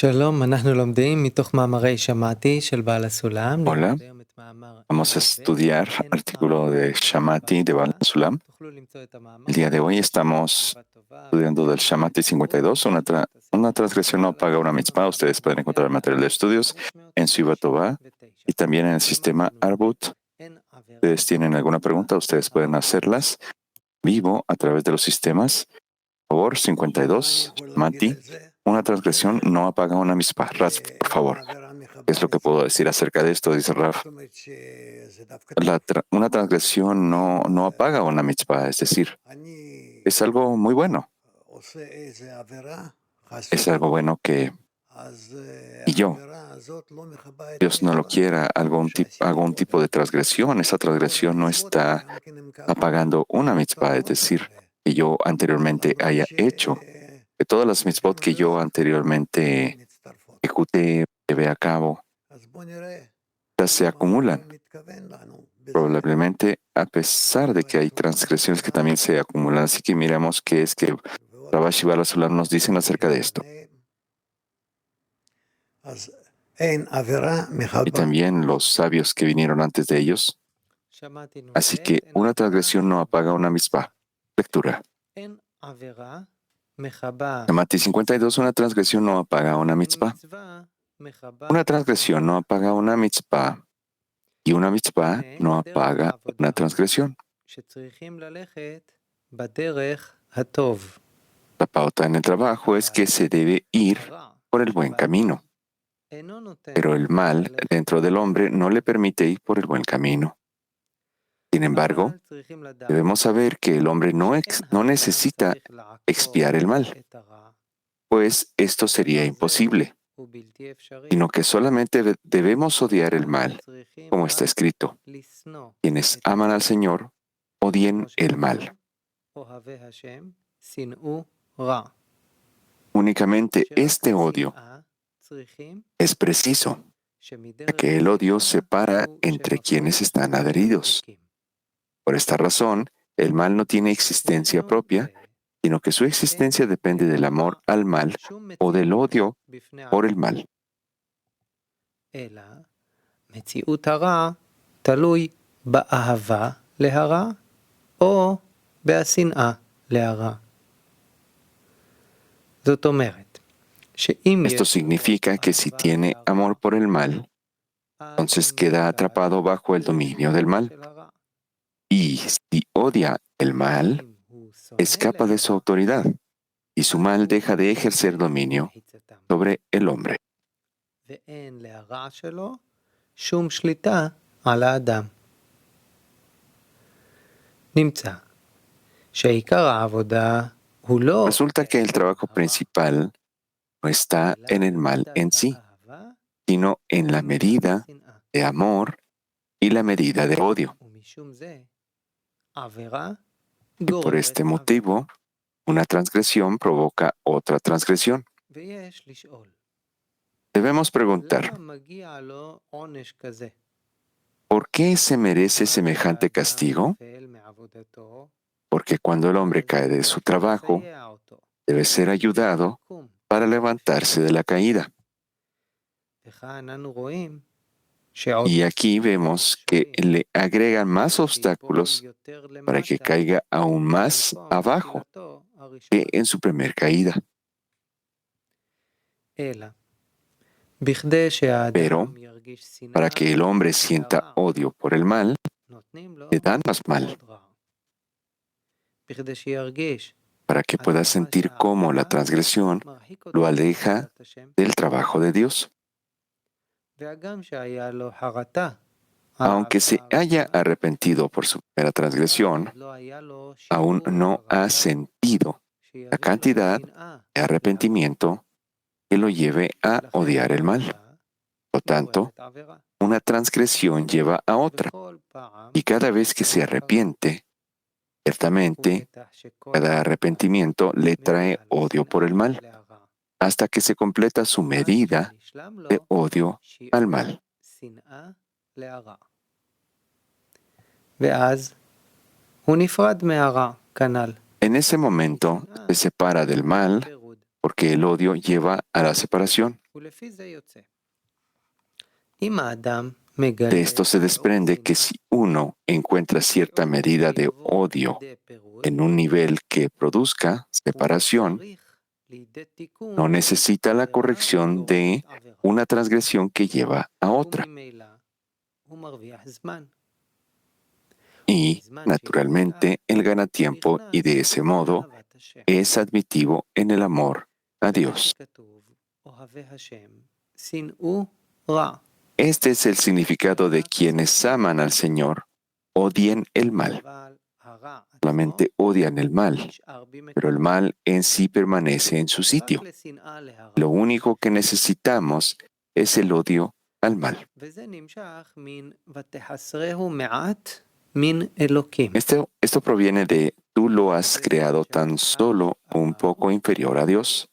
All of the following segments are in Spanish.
שלום, אנחנו לומדים מתוך מאמרי שמעתי של בעל הסולם. Hola, נלמד היום את מאמר vamos a estudiar אין artículo de Shammati de Baal Sulam. תוכלו למצוא את המאמר. El día de hoy estamos estudiando del Shammati 52, una transgresión no paga una mitzvah. Ustedes pueden encontrar el material de estudios en su Ibatová y también en el sistema Arbut. Ustedes tienen alguna pregunta, ustedes pueden hacerlas vivo a través de los sistemas. Por favor, 52, Shammati, una transgresión no apaga una mitzvah. Raz, por favor. ¿Qué es lo que puedo decir acerca de esto? Dice Raf. Una transgresión no apaga una mitzvah, es decir, es algo muy bueno. Es algo bueno que, y yo, Dios no lo quiera, hago un tipo de transgresión. Esa transgresión no está apagando una mitzvah, es decir, que yo anteriormente haya hecho, que todas las mitzvot que yo anteriormente ejecuté, llevé a cabo, se acumulan. Probablemente a pesar de que hay transgresiones que también se acumulan. Así que miremos qué es que Rabash y Baal Sulam nos dicen acerca de esto. Y también los sabios que vinieron antes de ellos. Así que una transgresión no apaga una mitzvah. Lectura. Shammati 52, una transgresión no apaga una mitzvah. Una transgresión no apaga una mitzvah. Y una mitzvah no apaga una transgresión. La pauta en el trabajo es que se debe ir por el buen camino. Pero el mal dentro del hombre no le permite ir por el buen camino. Sin embargo, debemos saber que el hombre no necesita expiar el mal, pues esto sería imposible, sino que solamente debemos odiar el mal, como está escrito. Quienes aman al Señor, odien el mal. Únicamente este odio es preciso, ya que el odio separa entre quienes están adheridos. Por esta razón, el mal no tiene existencia propia, sino que su existencia depende del amor al mal o del odio por el mal. Esto significa que si tiene amor por el mal, entonces queda atrapado bajo el dominio del mal. Y si odia el mal, escapa de su autoridad y su mal deja de ejercer dominio sobre el hombre. Resulta que el trabajo principal no está en el mal en sí, sino en la medida de amor y la medida de odio. Y por este motivo, una transgresión provoca otra transgresión. Debemos preguntar, ¿por qué se merece semejante castigo? Porque cuando el hombre cae de su trabajo, debe ser ayudado para levantarse de la caída. Y aquí vemos que le agregan más obstáculos para que caiga aún más abajo que en su primer caída. Pero para que el hombre sienta odio por el mal, le dan más mal. Para que pueda sentir cómo la transgresión lo aleja del trabajo de Dios. Aunque se haya arrepentido por su primera transgresión, aún no ha sentido la cantidad de arrepentimiento que lo lleve a odiar el mal. Por lo tanto, una transgresión lleva a otra, y cada vez que se arrepiente, ciertamente, cada arrepentimiento le trae odio por el mal, hasta que se completa su medida de odio al mal. En ese momento se separa del mal porque el odio lleva a la separación. De esto se desprende que si uno encuentra cierta medida de odio en un nivel que produzca separación, no necesita la corrección de una transgresión que lleva a otra. Y, naturalmente, él gana tiempo y de ese modo es admitivo en el amor a Dios. Este es el significado de quienes aman al Señor, odien el mal. Solamente odian el mal, pero el mal en sí permanece en su sitio. Lo único que necesitamos es el odio al mal. Esto proviene de tú lo has creado tan solo un poco inferior a Dios.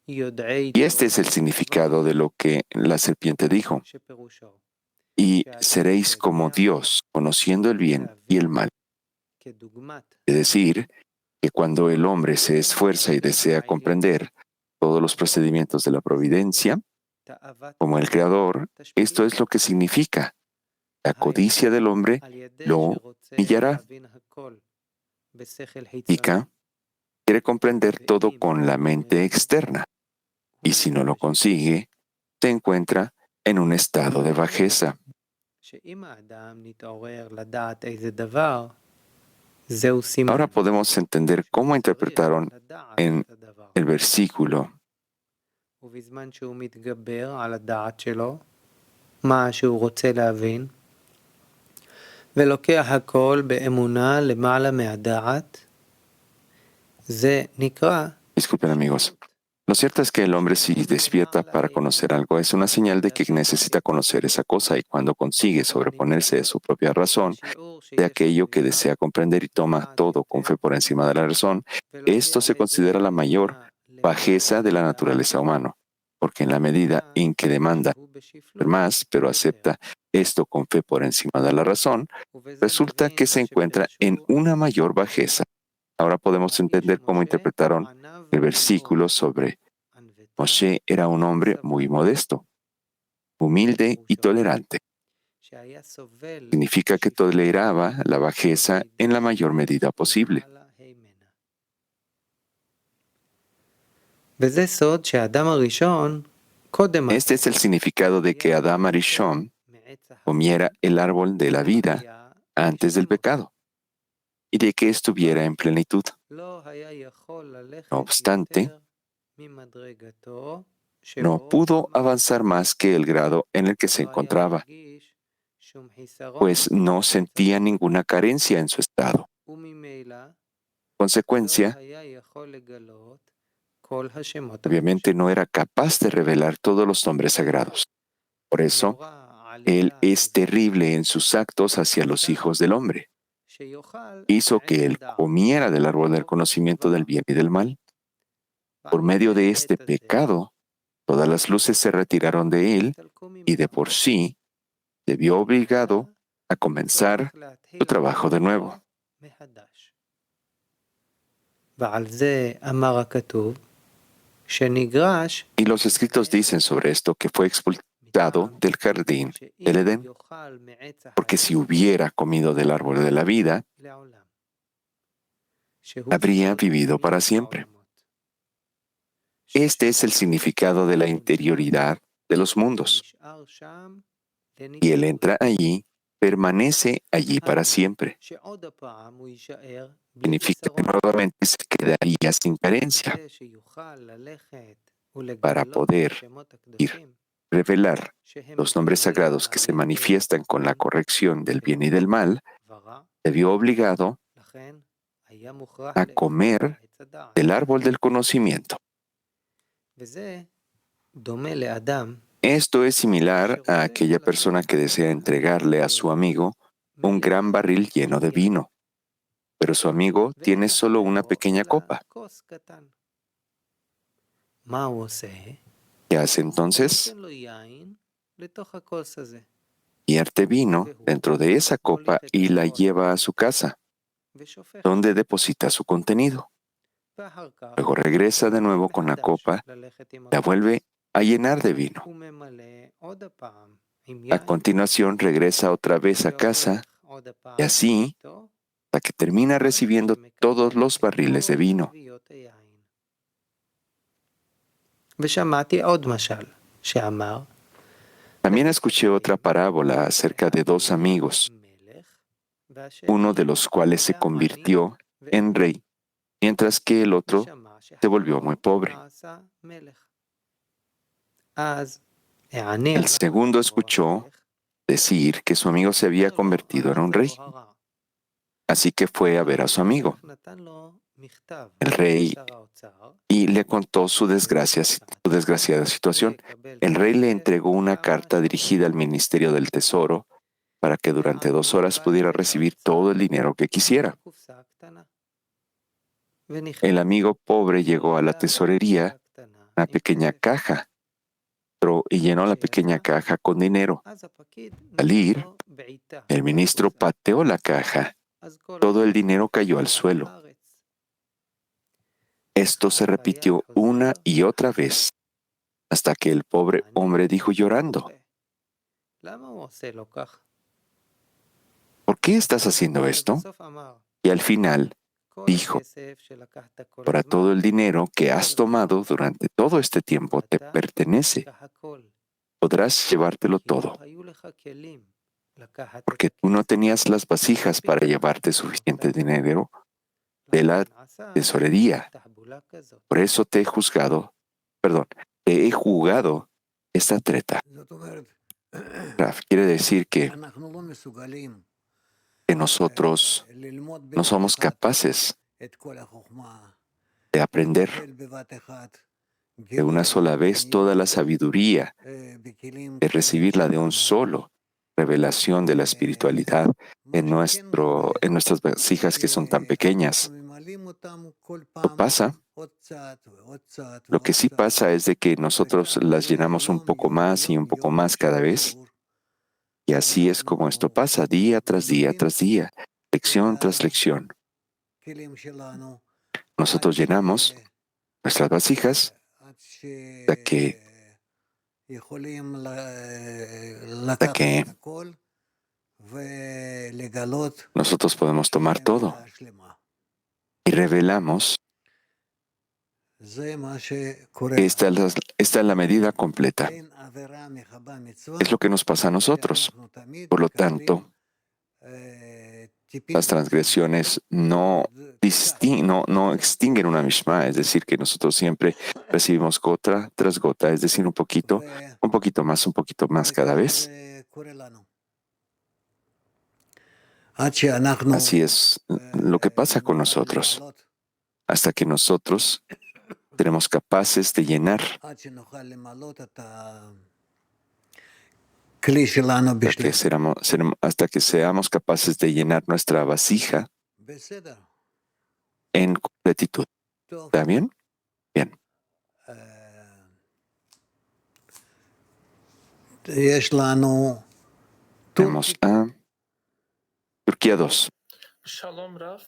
Y este es el significado de lo que la serpiente dijo. Y seréis como Dios, conociendo el bien y el mal. Es decir, que cuando el hombre se esfuerza y desea comprender todos los procedimientos de la providencia, como el Creador, esto es lo que significa. La codicia del hombre lo humillará. Significa, quiere comprender todo con la mente externa, y si no lo consigue, se encuentra en un estado de bajeza. Ahora podemos entender cómo interpretaron en el versículo. Disculpen, amigos. Lo cierto es que el hombre, si despierta para conocer algo, es una señal de que necesita conocer esa cosa, y cuando consigue sobreponerse a su propia razón, de aquello que desea comprender y toma todo con fe por encima de la razón, esto se considera la mayor bajeza de la naturaleza humana, porque en la medida en que demanda más, pero acepta esto con fe por encima de la razón, resulta que se encuentra en una mayor bajeza. Ahora podemos entender cómo interpretaron el versículo sobre Moshe era un hombre muy modesto, humilde y tolerante. Significa que toleraba la bajeza en la mayor medida posible. Este es el significado de que Adán Arishon comiera el árbol de la vida antes del pecado y de que estuviera en plenitud. No obstante, no pudo avanzar más que el grado en el que se encontraba, pues no sentía ninguna carencia en su estado. Consecuencia, obviamente no era capaz de revelar todos los nombres sagrados. Por eso, él es terrible en sus actos hacia los hijos del hombre. Hizo que él comiera del árbol del conocimiento del bien y del mal. Por medio de este pecado, todas las luces se retiraron de él y de por sí se vio obligado a comenzar su trabajo de nuevo. Y los escritos dicen sobre esto que fue expulsado del jardín del Edén, porque si hubiera comido del árbol de la vida, habría vivido para siempre. Este es el significado de la interioridad de los mundos. Y él entra allí, permanece allí para siempre. Significa que nuevamente se quedaría sin carencia para poder revelar los nombres sagrados que se manifiestan con la corrección del bien y del mal. Se vio obligado a comer del árbol del conocimiento. Esto es similar a aquella persona que desea entregarle a su amigo un gran barril lleno de vino, pero su amigo tiene solo una pequeña copa. ¿Qué hace entonces? Vierte vino dentro de esa copa y la lleva a su casa, donde deposita su contenido. Luego regresa de nuevo con la copa, la vuelve a llenar de vino. A continuación regresa otra vez a casa y así hasta que termina recibiendo todos los barriles de vino. También escuché otra parábola acerca de dos amigos, uno de los cuales se convirtió en rey, mientras que el otro se volvió muy pobre. El segundo escuchó decir que su amigo se había convertido en un rey, así que fue a ver a su amigo, el rey, y le contó su desgraciada situación. El rey le entregó una carta dirigida al Ministerio del Tesoro para que durante 2 horas pudiera recibir todo el dinero que quisiera. El amigo pobre llegó a la tesorería, una pequeña caja, entró y llenó la pequeña caja con dinero. Al ir, el ministro pateó la caja. Todo el dinero cayó al suelo. Esto se repitió una y otra vez, hasta que el pobre hombre dijo llorando: ¿por qué estás haciendo esto? Y al final dijo: ahora todo el dinero que has tomado durante todo este tiempo te pertenece. Podrás llevártelo todo, porque tú no tenías las vasijas para llevarte suficiente dinero de la tesorería. Por eso te he jugado esta treta. Raf, quiere decir que nosotros no somos capaces de aprender de una sola vez toda la sabiduría, de recibirla de un solo, revelación de la espiritualidad en nuestras vasijas que son tan pequeñas. Lo que sí pasa es de que nosotros las llenamos un poco más y un poco más cada vez. Y así es como esto pasa día tras día tras día, lección tras lección. Nosotros llenamos nuestras vasijas hasta que nosotros podemos tomar todo y revelamos que esta es la medida completa. Es lo que nos pasa a nosotros. Por lo tanto, las transgresiones no extinguen una mishma, es decir, que nosotros siempre recibimos gota tras gota, es decir, un poquito más cada vez. Así es lo que pasa con nosotros, hasta que nosotros seremos capaces de llenar, hasta que seamos capaces de llenar nuestra vasija en completitud. ¿Está bien? Bien. Tenemos a Turquía 2. Shalom, Raf.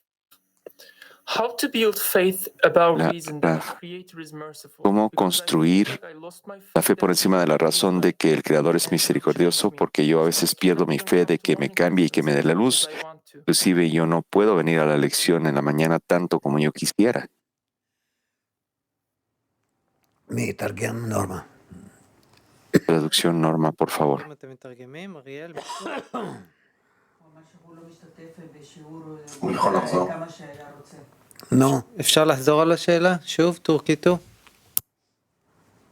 How to build faith about reason that the Creator is merciful. ¿Cómo construir la fe por encima de la razón de que el Creador es misericordioso? Porque yo a veces pierdo mi fe de que me cambie y que me dé la luz. Inclusive yo no puedo venir a la lección en la mañana tanto como yo quisiera. Traducción Norma, por favor. No. אפשר לחזור על השאלה? שוב, טורקיתו?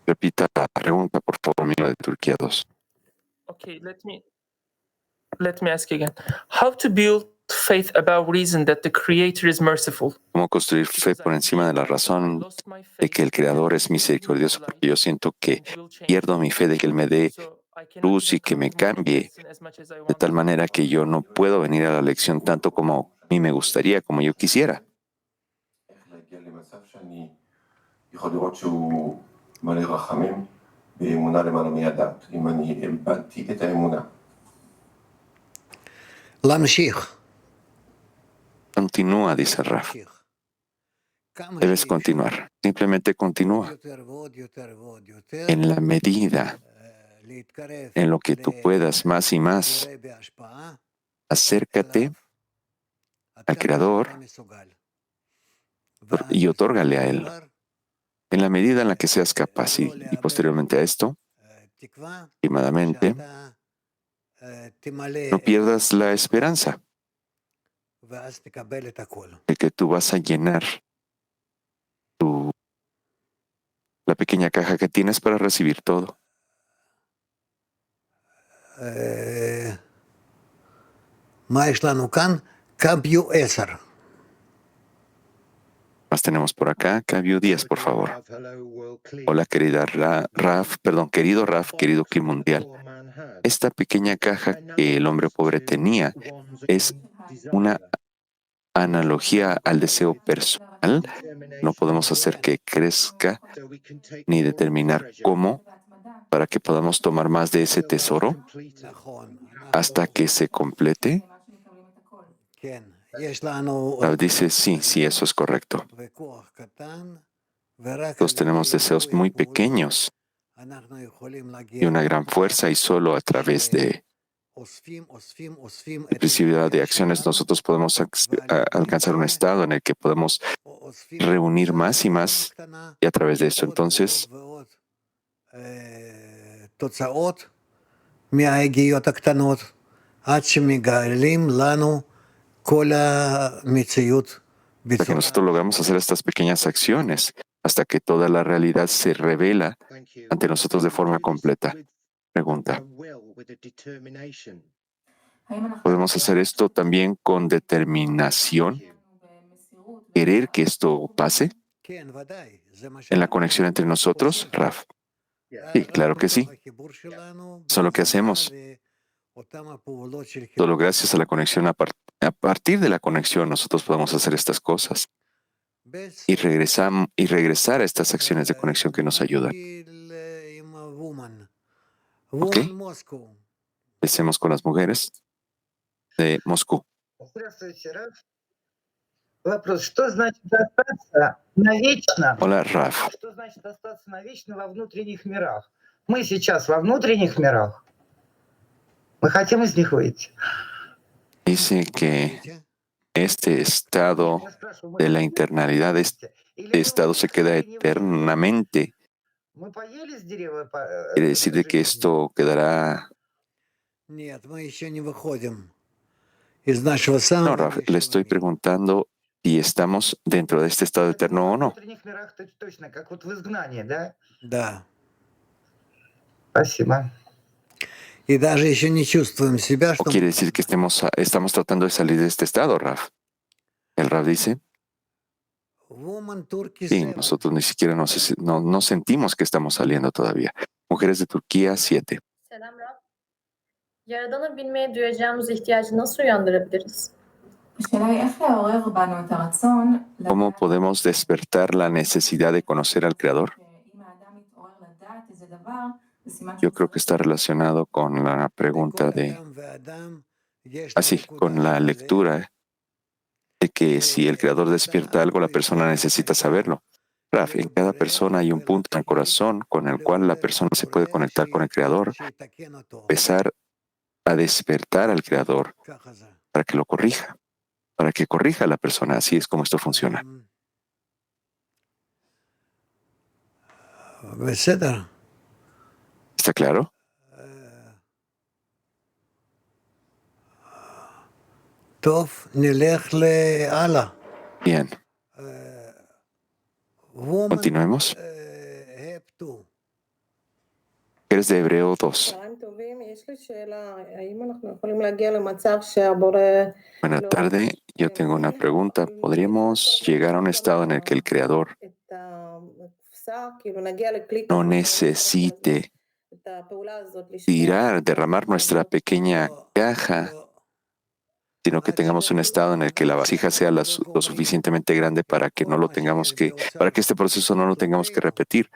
Repita la pregunta, por favor, amigo de Turquía 2. Okay, let me ask again. How to build faith about reason that the Creator is merciful? ¿Cómo construir fe por encima de la razón de que el Creador es misericordioso? Porque yo siento que pierdo mi fe de que Él me dé luz y que me cambie, de tal manera que yo no puedo venir a la lección tanto como a mí me gustaría, como yo quisiera. Continúa, dice Raf. Debes continuar. Simplemente continúa. En la medida en lo que tú puedas más y más, acércate al Creador y otórgale a Él. En la medida en la que seas capaz y posteriormente a esto, últimamente, no pierdas la esperanza de que tú vas a llenar la pequeña caja que tienes para recibir todo. Más tenemos por acá. Cambio 10, por favor. Hola, querido Raf, querido Kim Mundial. Esta pequeña caja que el hombre pobre tenía es una analogía al deseo personal. No podemos hacer que crezca ni determinar cómo para que podamos tomar más de ese tesoro hasta que se complete. Dice, sí, eso es correcto. Todos tenemos deseos muy pequeños y una gran fuerza, y solo a través de expresividad de acciones nosotros podemos alcanzar un estado en el que podemos reunir más y más, y a través de eso entonces para que nosotros logramos hacer estas pequeñas acciones hasta que toda la realidad se revela ante nosotros de forma completa. Pregunta: ¿podemos hacer esto también con determinación? ¿Querer que esto pase? ¿En la conexión entre nosotros, Raf? Sí, claro que sí. Eso es lo que hacemos. Solo gracias a la conexión, a partir de la conexión, nosotros podemos hacer estas cosas y regresar a estas acciones de conexión que nos ayudan. ¿Ok? Empecemos con las mujeres de Moscú. Вопрос, что значит остаться навечно? Hola, Raf. Что значит остаться навечно во внутренних мирах? Мы сейчас во внутренних мирах. Мы хотим из них выйти. Dice que este estado Я спрашиваю, de la internalidad, este estado se queda eternamente. Мы поели с дерева? Quiere decir de que esto quedará. No, Raf, le estoy preguntando si estamos dentro de este estado eterno o no. В внутренних мирах точно, как вот в изгнании, да? Да. Спасибо. И даже еще не чувствуем себя, ¿O что quiere decir que estamos tratando de salir de este estado, Raf? El Raf dice, Woman Turkey sí, 7. nosotros ni siquiera no sentimos que estamos saliendo todavía. Mujeres de Turquía 7. Selam Rab. Yaradan'ı bilmeye duyacağımız ihtiyacı nasıl uyandırabiliriz? ¿Cómo podemos despertar la necesidad de conocer al Creador? Yo creo que está relacionado con la pregunta con la lectura de que si el Creador despierta algo, la persona necesita saberlo. Raf, en cada persona hay un punto en el corazón con el cual la persona se puede conectar con el Creador, empezar a despertar al Creador para que lo corrija, para que corrija a la persona. Así es como esto funciona. ¿Está claro? Bien. Continuemos. Eres de Hebreo 2. Buenas tardes. Yo tengo una pregunta. ¿Podríamos llegar a un estado en el que el Creador no necesite derramar nuestra pequeña caja, sino que tengamos un estado en el que la vasija sea lo suficientemente grande para que para que este proceso no lo tengamos que repetir?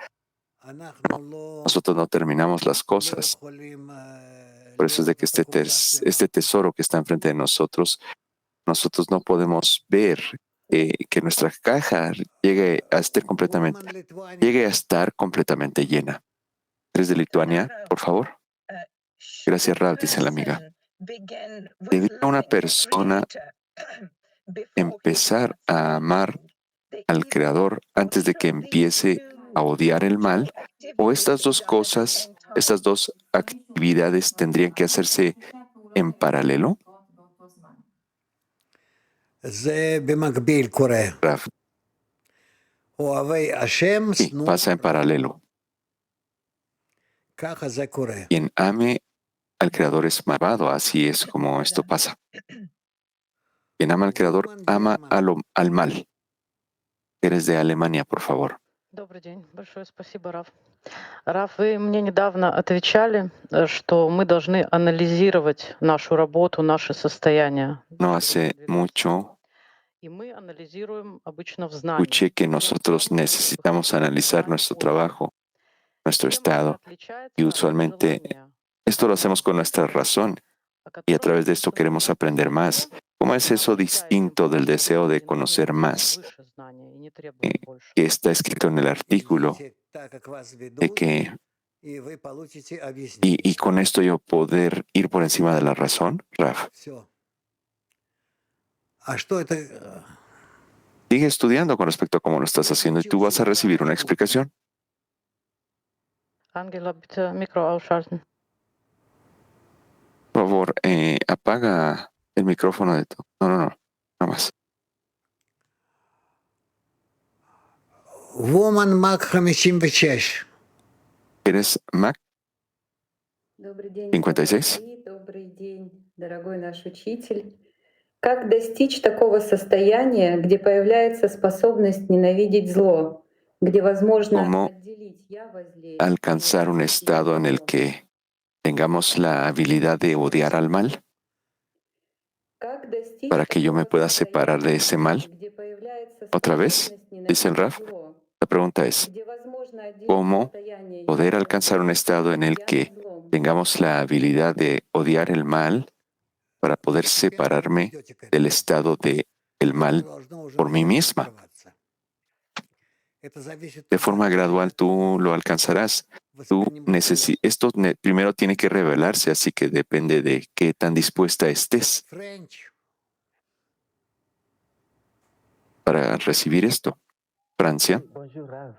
No, nosotros no terminamos las cosas. Por eso es de que este tesoro que está enfrente de nosotros no podemos ver que nuestra caja llegue a estar completamente llena. ¿Eres de Lituania, por favor? Gracias, Rav, dice la amiga. ¿Debería una persona empezar a amar al Creador antes de que empiece a odiar el mal? ¿O estas dos cosas, estas dos actividades tendrían que hacerse en paralelo? זה במקביל קורה. Rav, אוהבי השם, sí, שנוא pasa en paralelo. ככה זה קורה. Quien ame al Creador es malvado, así es como esto pasa. Quien ama al Creador ama al mal. Eres de Alemania, por favor. Добрый день. Большое спасибо, Раф. Раф, вы мне недавно отвечали, что мы должны анализировать нашу работу, наше состояние. No hace mucho И мы анализируем обычно в знании. escuché que nosotros necesitamos analizar nuestro trabajo, nuestro estado, y usualmente esto lo hacemos con nuestra razón, y a través de esto queremos aprender más. ¿Cómo es eso distinto del deseo de conocer más que está escrito en el artículo de que y con esto yo poder ir por encima de la razón, Raf? Sigue estudiando con respecto a cómo lo estás haciendo y tú vas a recibir una explicación. Angela, bitte Mikro ausschalten. Por favor, apaga el micrófono de tu... No, nada más. Woman Mac 56. ¿Eres Mac? Добрый день, 56. добрый день, дорогой наш учитель. Как достичь такого состояния, где появляется способность ненавидеть зло, где возможно ¿Cómo отделить я возле alcanzar un estado en el que tengamos la habilidad de odiar al mal para que yo me pueda separar de ese mal? Otra vez, dice el Raf, la pregunta es, ¿cómo poder alcanzar un estado en el que tengamos la habilidad de odiar el mal para poder separarme del estado del mal por mí misma? De forma gradual tú lo alcanzarás. Esto primero tiene que revelarse, así que depende de qué tan dispuesta estés para recibir esto. Francia. Bonjour, Rav.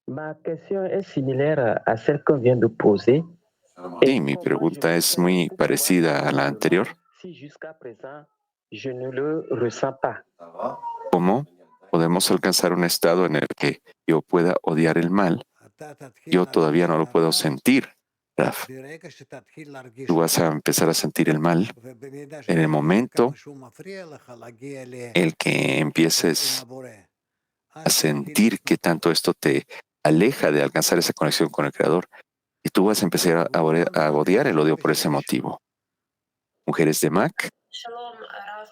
Ma question est similaire à celle qu'on vient de poser. Sí, mi pregunta es muy parecida a la anterior. Si jusqu'à présent, je ne le ressens pas. ¿Cómo podemos alcanzar un estado en el que yo pueda odiar el mal? Yo todavía no lo puedo sentir, Raf. Tú vas a empezar a sentir el mal en el momento el que empieces a sentir que tanto esto te aleja de alcanzar esa conexión con el Creador, y tú vas a empezar a odiar el odio por ese motivo. Mujeres de Mac,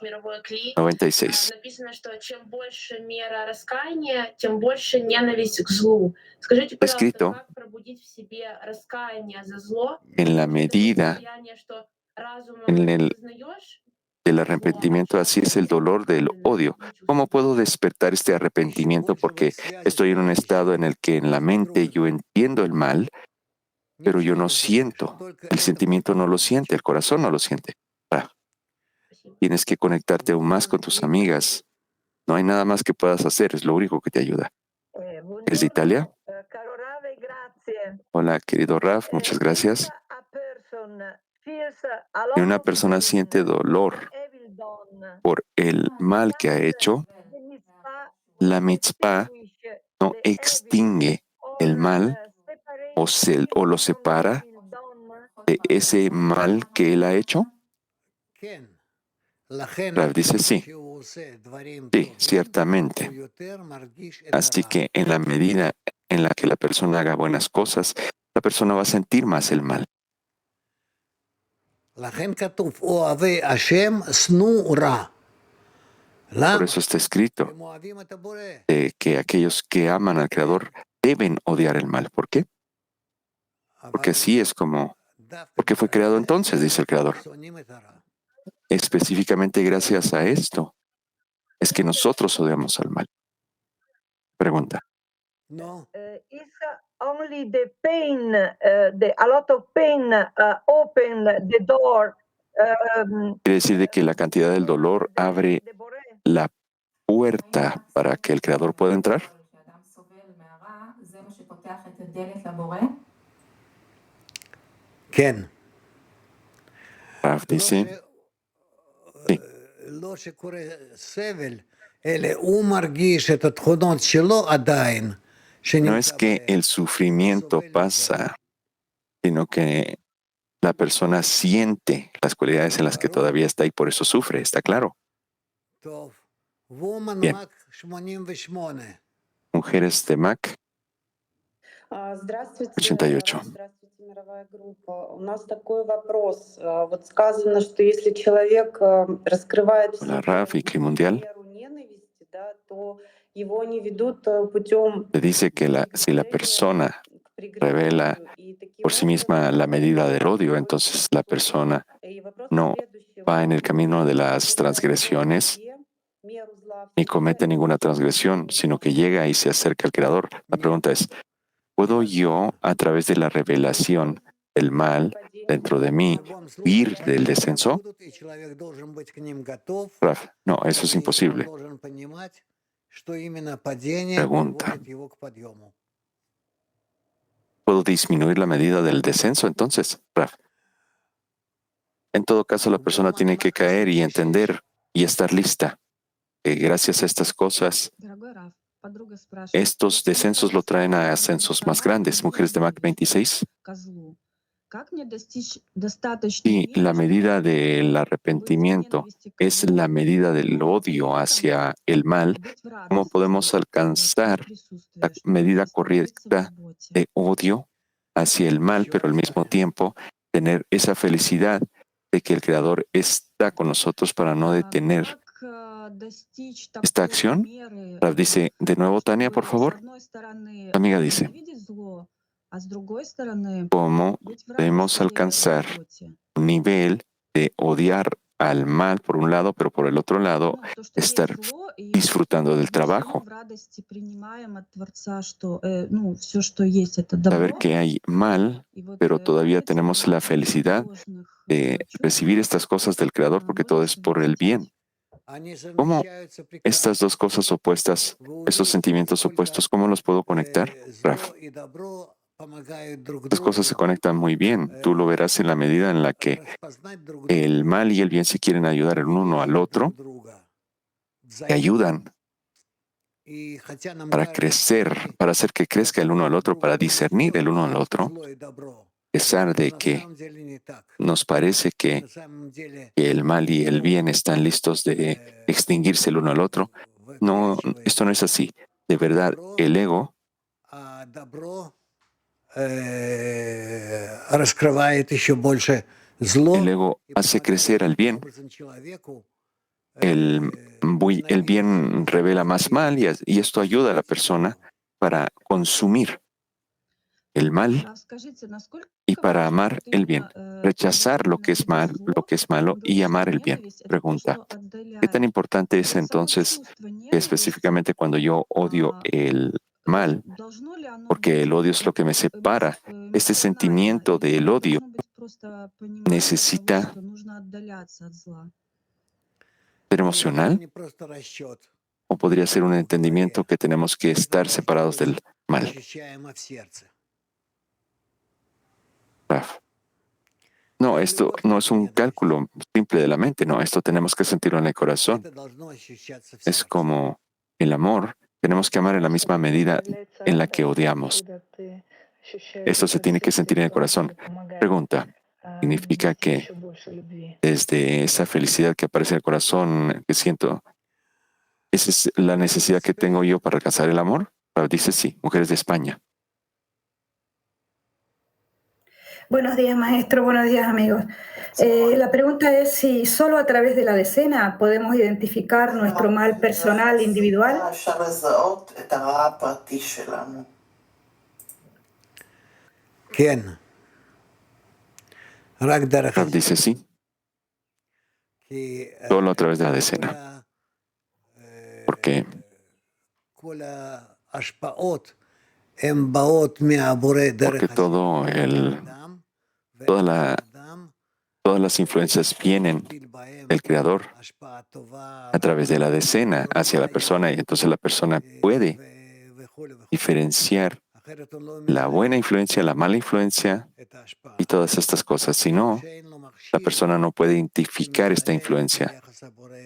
96. Написано, что чем больше мера раскаяния, тем больше ненависть к злу. Скажите, пожалуйста, Escrito как пробудить в себе раскаяние за зло? en la medida Состояние, что разумом en el осознаешь, del arrepentimiento, así es el dolor del odio. ¿Cómo puedo despertar este arrepentimiento? Porque estoy en un estado en el que en la mente yo entiendo el mal, pero yo no siento. El sentimiento no lo siente, el corazón no lo siente. Tienes que conectarte aún más con tus amigas. No hay nada más que puedas hacer, es lo único que te ayuda. ¿Eres de Italia? Hola, querido Raf, muchas gracias. Si una persona siente dolor por el mal que ha hecho, la mitzvah no extingue el mal o lo separa de ese mal que él ha hecho. Rav dice sí. Sí, ciertamente. Así que en la medida en la que la persona haga buenas cosas, la persona va a sentir más el mal. Por eso está escrito que aquellos que aman al Creador deben odiar el mal. ¿Por qué? Porque así es como... Porque fue creado entonces, dice el Creador. Específicamente gracias a esto, es que nosotros odiamos al mal. Pregunta. No. Is only the pain, a lot of pain, open the door. Quiere decir de que la cantidad del dolor abre la puerta para que el Creador pueda entrar. כן. Rav dice, sí. לא שקורה סבל, אלא הוא מרגיש את התכונות שלו עדיין. No es que el sufrimiento pasa, sino que la persona siente las cualidades en las que todavía está y por eso sufre, ¿está claro? טוב. וומן Bien. מק 88. Mujeres de Mac, Здравствуйте, 88. здравствуйте, мировая группа. У нас такой вопрос. Вот сказано, что если человек раскрывает в Hola, себе Rav y Climundial. меру ненависти, да, то его не ведут путем Se dice que si la persona revela por sí misma la medida del odio, entonces la persona no va en el camino de las transgresiones ni comete ninguna transgresión, sino que llega y se acerca al Creador. La pregunta es, ¿puedo yo, a través de la revelación del mal dentro de mí, huir del descenso? Rav, no, eso es imposible. Pregunta. ¿Puedo disminuir la medida del descenso entonces, Rav? En todo caso, la persona tiene que caer y entender y estar lista. Que gracias a estas cosas, estos descensos lo traen a ascensos más grandes. Mujeres de Mac 26. Y la medida del arrepentimiento es la medida del odio hacia el mal. ¿Cómo podemos alcanzar la medida correcta de odio hacia el mal, pero al mismo tiempo tener esa felicidad de que el Creador está con nosotros para no detener esta acción? Rav dice, de nuevo, Tania, por favor. La amiga dice, ¿cómo podemos alcanzar un nivel de odiar al mal por un lado, pero por el otro lado estar disfrutando del trabajo? Saber que hay mal, pero todavía tenemos la felicidad de recibir estas cosas del Creador porque todo es por el bien. ¿Cómo estas dos cosas opuestas, estos sentimientos opuestos, cómo los puedo conectar, Raf? Las cosas se conectan muy bien. Tú lo verás en la medida en la que el mal y el bien se quieren ayudar el uno al otro, te ayudan para crecer, para hacer que crezca el uno al otro, para discernir el uno al otro, a pesar de que nos parece que el mal y el bien están listos de extinguirse el uno al otro. No, esto no es así. De verdad, el ego hace crecer al bien. El bien revela más mal y esto ayuda a la persona para consumir el mal y para amar el bien, rechazar lo que es mal, lo que es malo y amar el bien. Pregunta, ¿qué tan importante es entonces específicamente cuando yo odio el mal? Porque el odio es lo que me separa. Este sentimiento del odio necesita ser emocional o podría ser un entendimiento que tenemos que estar separados del mal. No, esto no es un cálculo simple de la mente, no, esto tenemos que sentirlo en el corazón. Es como el amor, tenemos que amar en la misma medida en la que odiamos. Esto se tiene que sentir en el corazón. Pregunta, ¿significa que desde esa felicidad que aparece en el corazón que siento, esa es la necesidad que tengo yo para alcanzar el amor? Dice sí, mujeres de España. Buenos días, maestro. Buenos días, amigos. La pregunta es si solo a través de la decena podemos identificar nuestro mal personal individual. ¿Quién? Rav dice sí. Solo a través de la decena. porque todas las influencias vienen del Creador a través de la decena hacia la persona, y entonces la persona puede diferenciar la buena influencia, la mala influencia y todas estas cosas. Si no, la persona no puede identificar esta influencia.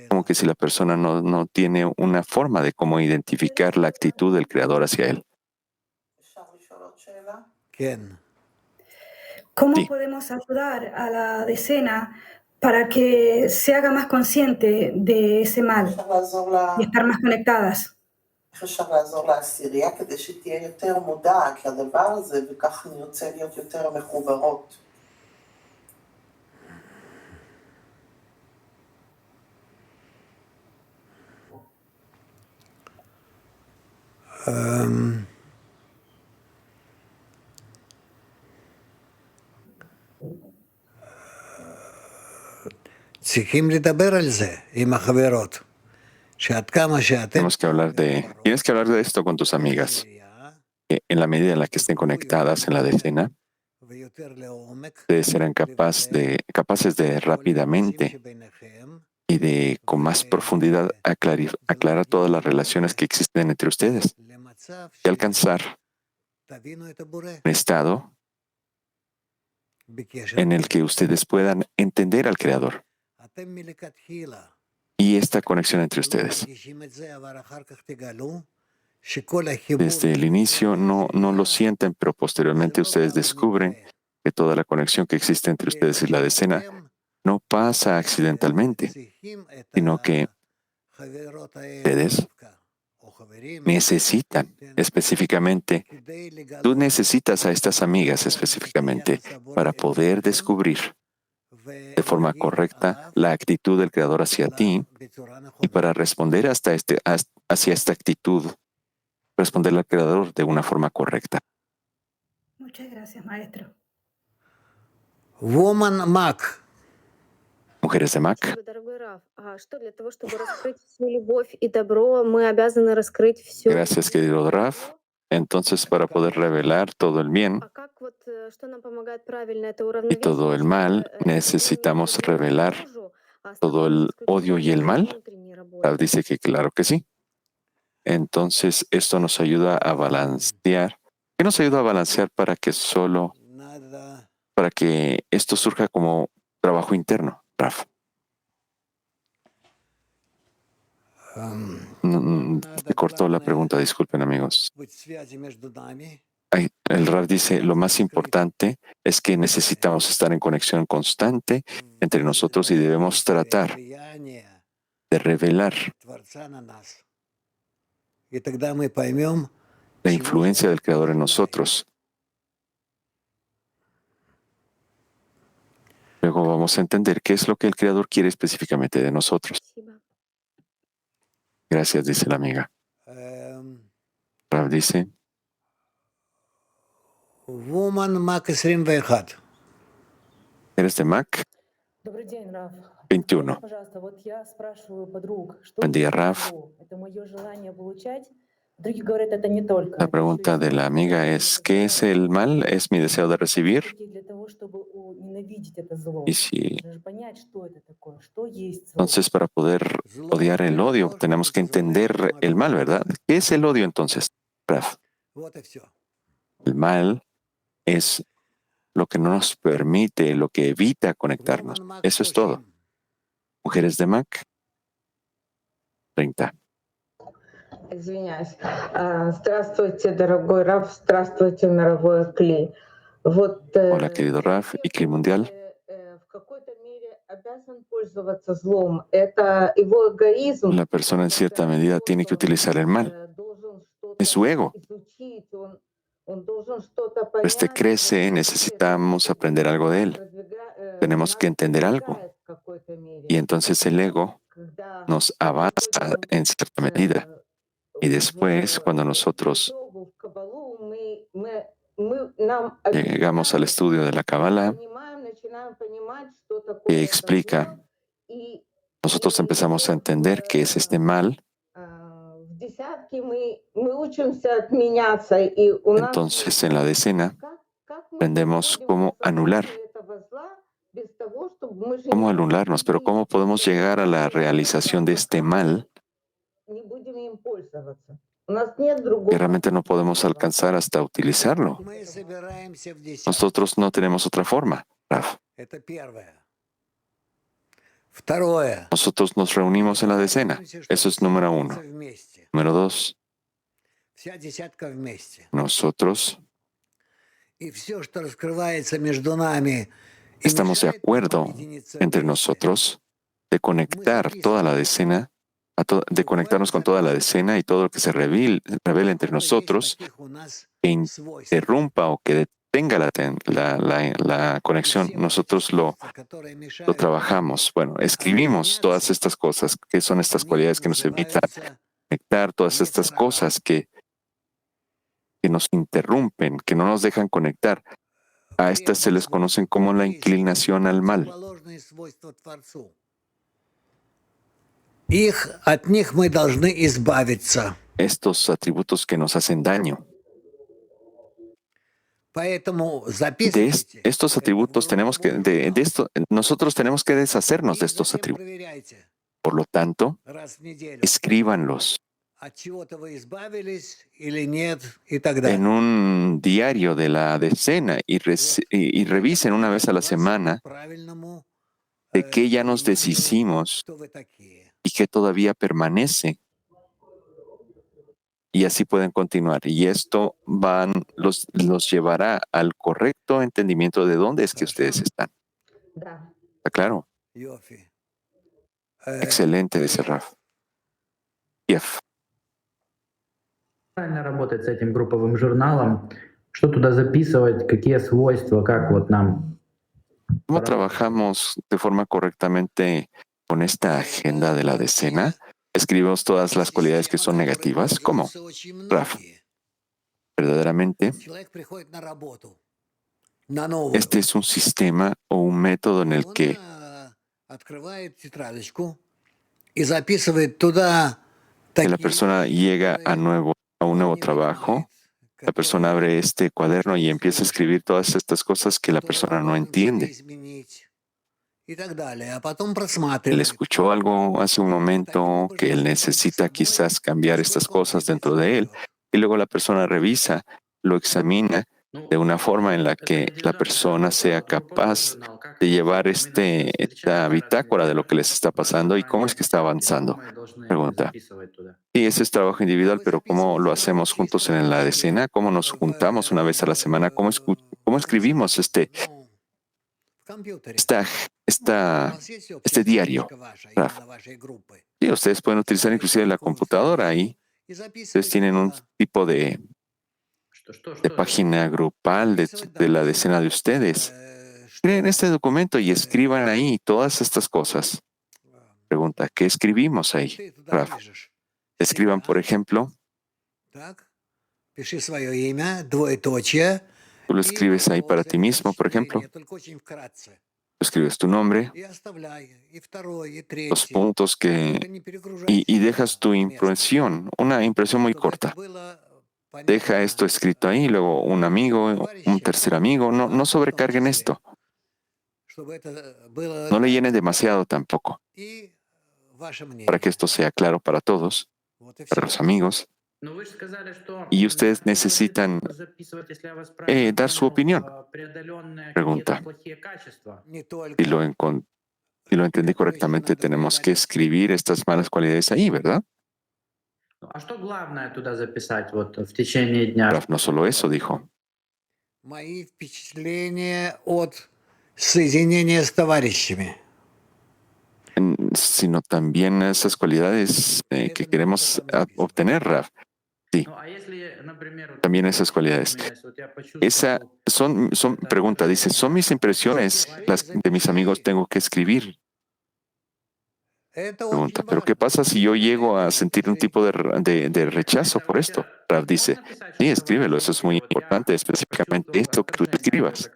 Como que si la persona no tiene una forma de cómo identificar la actitud del Creador hacia él. ¿Cómo Sí. podemos ayudar a la decena para que se haga más consciente de ese mal y estar más conectadas? איך אפשר לעזור לעשירייה כדי שתהיה יותר מודעת לדבר הזה, וכך נרצה להיות יותר מחוברות. צריכים לדבר על זה עם החברות. Tienes que hablar de esto con tus amigas. En la medida en la que estén conectadas en la decena, ustedes serán capaces de rápidamente y de con más profundidad aclarar todas las relaciones que existen entre ustedes y alcanzar un estado en el que ustedes puedan entender al Creador y esta conexión entre ustedes. Desde el inicio no lo sienten, pero posteriormente ustedes descubren que toda la conexión que existe entre ustedes y la decena no pasa accidentalmente, sino que ustedes necesitan específicamente, tú necesitas a estas amigas específicamente para poder descubrir de forma correcta la actitud del Creador hacia ti y para responder hacia esta actitud, responderle al Creador de una forma correcta. Muchas gracias, maestro. Woman Mac. Mujeres de Mac. Gracias, querido Raf. Entonces, para poder revelar todo el bien y todo el mal, necesitamos revelar todo el odio y el mal. Raf dice que claro que sí. Entonces, esto nos ayuda a balancear. ¿Qué nos ayuda a balancear para que esto surja como trabajo interno, Raf? Me cortó la pregunta, disculpen amigos. El Raf dice, lo más importante es que necesitamos estar en conexión constante entre nosotros y debemos tratar de revelar la influencia del Creador en nosotros. Luego vamos a entender qué es lo que el Creador quiere específicamente de nosotros. Gracias, dice la amiga. Raf dice, Woman Mac 21. ¿Eres de Mac? 21. Buen día, Raf. La pregunta de la amiga es, ¿qué es el mal? ¿Es mi deseo de recibir? Y si entonces, para poder odiar el odio, tenemos que entender el mal, ¿verdad? ¿Qué es el odio entonces, Raf? El mal es lo que no nos permite, lo que evita conectarnos. Eso es todo. Mujeres de Mac, 30. Извиняюсь. Здравствуйте, дорогой Раф. Здравствуйте, мировой Кли. Hola, querido Raf y Kli Mundial. В какой-то мере обязан пользоваться злом. Это его эгоизм. La persona en cierta medida tiene que utilizar el mal. Es su ego. Este crece, necesitamos aprender algo de él. Tenemos que entender algo. Y entonces el ego nos avanza en cierta medida. Y después, cuando nosotros llegamos al estudio de la Kabbalah, que explica, nosotros empezamos a entender qué es este mal порядке, мы учимся отменяться, и у нас Entonces, en la decena, как мы aprendemos приходим cómo к anular, осознанию этого зла без того, чтобы мы же cómo не anularnos, pero cómo podemos llegar a la realización de este mal не будем им пользоваться. У нас нет que другого. realmente no podemos alcanzar hasta utilizarlo. Мы собираемся в десятку. Nosotros no tenemos otra forma, Raf. Это первое. Второе. Nosotros nos reunimos en la decena. Eso es número uno. Вместе. Número dos, Вся десятка вместе. nosotros И все, что раскрывается между нами, и estamos de мешает нам acuerdo объединиться entre вместе, nosotros de conectar toda la decena, de conectarnos con toda la decena y todo lo que se revela entre nosotros, таких у нас que свойств, interrumpa o que detenga la conexión, nosotros lo которые мешают trabajamos. Bueno, escribimos todas estas cosas, que son estas cualidades que nos evitan называются conectar, todas estas cosas que nos interrumpen, que no nos dejan conectar. A estas se les conocen como la inclinación al mal. противоположные свойства Творцу. От них мы должны избавиться. Estos atributos que nos hacen daño. Поэтому De записывайте. estos atributos tenemos que, nosotros tenemos que deshacernos de estos atributos. Проверяйте Por lo tanto, раз в неделю, escríbanlos от чего-то вы избавились или нет, и так далее. en un diario de la decena y revisen una vez a la semana Правильному, de qué ya nos deshicimos кто вы такие. y qué todavía permanece. Y así pueden continuar. Y esto los llevará al correcto entendimiento de dónde es que ustedes están. Да. ¿Está claro? Йофи. Excelente, dice Raf. Jeff. Правильно работать с этим групповым журналом? Что туда записывать? Какие свойства? Как вот нам? ¿Cómo trabajamos de forma correctamente con esta agenda de la decena? ¿Escribimos todas las cualidades que son negativas? ¿Cómo? Raf, verdaderamente, Человек приходит на работу, на новую. este es un sistema o un método en el Он que открывает тетрадочку и записывает туда la такие persona llega a un nuevo trabajo, la persona abre este cuaderno y empieza a escribir todas estas cosas que la persona no entiende. изменить и так далее, а потом Él просматривает. escuchó algo hace un momento que él necesita quizás cambiar estas cosas dentro de él y luego la persona revisa, lo examina de una forma en la que la persona sea capaz de llevar esta bitácora de lo que les está pasando y cómo es que está avanzando. Pregunta. Sí, ese es trabajo individual, pero ¿cómo lo hacemos juntos en la decena? ¿Cómo nos juntamos una vez a la semana? ¿Cómo escribimos В компьютере. este diario? Raf. Именно вашей группы. Sí, ustedes pueden utilizar inclusive la computadora ahí. И Ustedes записывайте tienen un туда. tipo de página grupal de la decena de ustedes. Creen este documento y escriban ahí todas estas cosas. Pregunta, ¿qué escribimos ahí? Ты туда Raf, пишешь. escriban, por ejemplo, Так, пиши свое имя, двоеточие. tú lo И escribes ahí para после ti mismo, por ejemplo, сочинения, только очень вкратце. tú escribes tu nombre, И оставляй, и второй, и los третий. puntos Только не перегружай y себя dejas tu местом. impresión, una impresión muy Чтобы это corta. было Deja понятно esto escrito ahí, luego un amigo, un tercer amigo. No sobrecarguen esto. чтобы это было No le llenen demasiado tampoco, и ваше мнение. para que esto sea claro para todos, Вот и para всё. los amigos. Но вы же сказали, что Y ustedes necesitan записывать, если я вас правильно dar su понял, opinión. преодоленные Pregunta. какие-то плохие качества. Не только Si lo entendí correctamente, tenemos que escribir estas malas cualidades ahí, ¿verdad? А что главное туда записать вот в течение дня? Raf no solo eso dijo, мои впечатления от соединения с товарищами. sino también esas cualidades que queremos obtener, Raf. Sí, Ну, а если, например, вот, también esas cualidades. вот я почувствовал, Pregunta, dice, ¿son mis impresiones las de mis amigos tengo que escribir? Это Pregunta, очень ¿pero qué важно. pasa si yo llego a sentir un tipo de rechazo por esto? Raf dice, sí, escríbelo, eso es muy importante, específicamente esto que tú escribas.